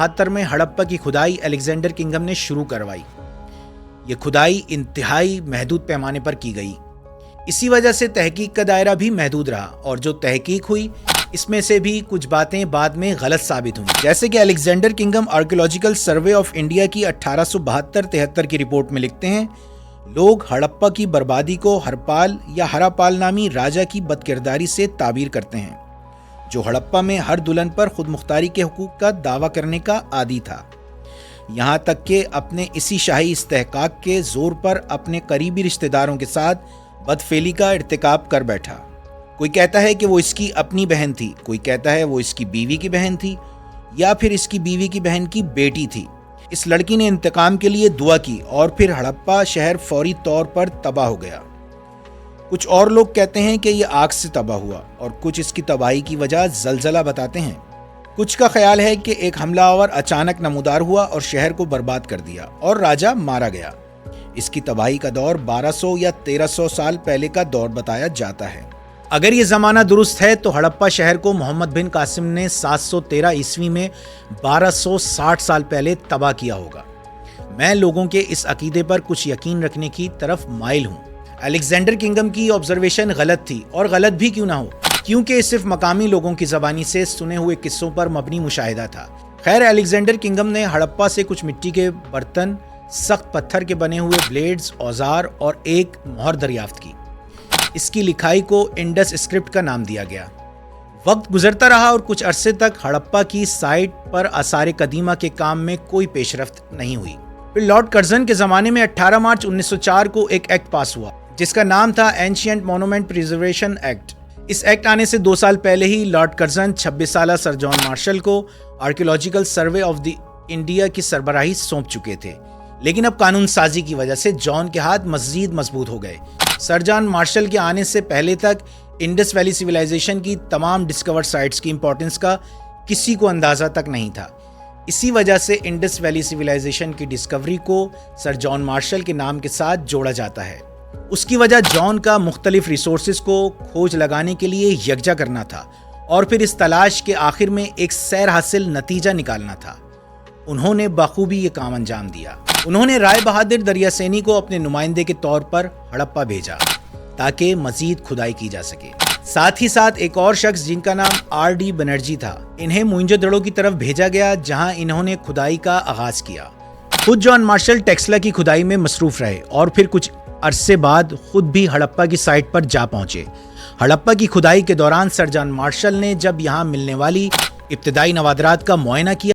1972 में हड़प्पा की खुदाई अलेक्जेंडर किंगम ने शुरू करवाई। ये खुदाई इंतहाई महदूद पैमाने पर की गई। इसी वजह से तहकीक का दायरा भी महदूद रहा और जो तहकीक हुई इसमें से भी कुछ बातें बाद में गलत साबित हुई। जैसे कि Alexander Cunningham archaeological survey of India की 1872-73 की रिपोर्ट में लिखते हैं, लोग हड़प्पा की बर्बादी को हरपाल या हरापाल नामी राजा की बदकिरदारी से ताबीर करते हैं, जो हड़प्पा में हर दुल्हन पर खुद मुख्तारी के हुकूक का दावा करने का आदी था। यहाँ तक कि अपने इसी शाही इस्तेहकाक के जोर पर अपने करीबी रिश्तेदारों के साथ बदफेली का इर्तिकाब कर बैठा। कोई कहता है कि वो इसकी अपनी बहन थी, कोई कहता है वो इसकी बीवी की बहन थी या फिर इसकी बीवी की बहन की बेटी थी। इस लड़की ने इंतकाम के लिए दुआ की और फिर हड़प्पा शहर फौरी तौर पर तबाह हो गया। कुछ और लोग कहते हैं कि यह आग से तबाह हुआ और कुछ इसकी तबाही की वजह जलजला बताते हैं। कुछ का ख्याल है कि एक हमलावर अचानक नमूदार हुआ और शहर को बर्बाद कर दिया और राजा मारा गया। इसकी तबाही का दौर 1200 या 1300 साल पहले का दौर बताया जाता है। अगर ये ज़माना दुरुस्त है तो हड़प्पा शहर को मोहम्मद बिन कासिम ने 713 ईस्वी में 1260 साल पहले तबाह किया होगा। मैं लोगों के इस अकीदे पर कुछ यकीन रखने की तरफ माइल हूँ। अलेक्जेंडर किंगम की ऑब्जर्वेशन गलत थी, और गलत भी क्यों ना हो, क्योंकि सिर्फ मकामी लोगों की ज़बानी से सुने हुए किस्सों पर मबनी मुशाहिदा था। खैर, अलेक्जेंडर किंगम ने हड़प्पा से कुछ मिट्टी के बर्तन, सख्त पत्थर के बने हुए ब्लेड्स, औजार और एक मोहर दरियाफ्त की। इसकी लिखाई को इंडस स्क्रिप्ट का नाम दिया गया। वक्त गुजरता रहा और कुछ अरसे तक हड़प्पा की साइट पर आसार कदीमा के काम में कोई पेशरफ्त नहीं हुई। फिर लॉर्ड कर्जन के ज़माने में 18 मार्च 1904 को एक एक्ट पास हुआ जिसका नाम था एंशिएंट मॉन्यूमेंट प्रिजर्वेशन एक्ट। इस एक्ट आने से 2 साल पहले ही लॉर्ड कर्जन 26 साला सर जॉन मार्शल को archaeological survey of the India की सरबराही सौंप चुके थे, लेकिन अब कानून साजी की वजह से जॉन के हाथ मज़ीद मजबूत हो गए। सर जॉन मार्शल के आने से पहले तक इंडस वैली सिविलाइजेशन की तमाम डिस्कवर्ड साइट्स की इंपॉर्टेंस का किसी को अंदाज़ा तक नहीं था। इसी वजह से इंडस वैली सिविलाइजेशन की डिस्कवरी को सर जॉन मार्शल के नाम के साथ जोड़ा जाता है। उसकी वजह जॉन का मुख्तलिफ रिसोर्सेज को खोज लगाने के लिए यकजा करना था और फिर इस तलाश के आखिर में एक सैर हासिल नतीजा निकालना था। उन्होंने बखूबी ये काम अंजाम दिया। उन्होंने राय बहादुर दरियासेनी को अपने नुमाइंदे के तौर पर हड़प्पा भेजा ताकि मजीद खुदाई की जा सके। साथ ही साथ एक और शख्स जिनका नाम R.D. बनर्जी था, इन्हें मोइंजोदड़ो की तरफ भेजा गया जहां इन्होंने खुदाई का आगाज किया। खुद जॉन मार्शल टेक्सला की खुदाई में मसरूफ रहे और फिर कुछ अरसे बाद खुद भी हड़प्पा की साइट पर जा पहुंचे। हड़प्पा की खुदाई के दौरान सर जॉन मार्शल ने जब यहाँ मिलने वाली इब्तदाई नवादरात का मुआयना किया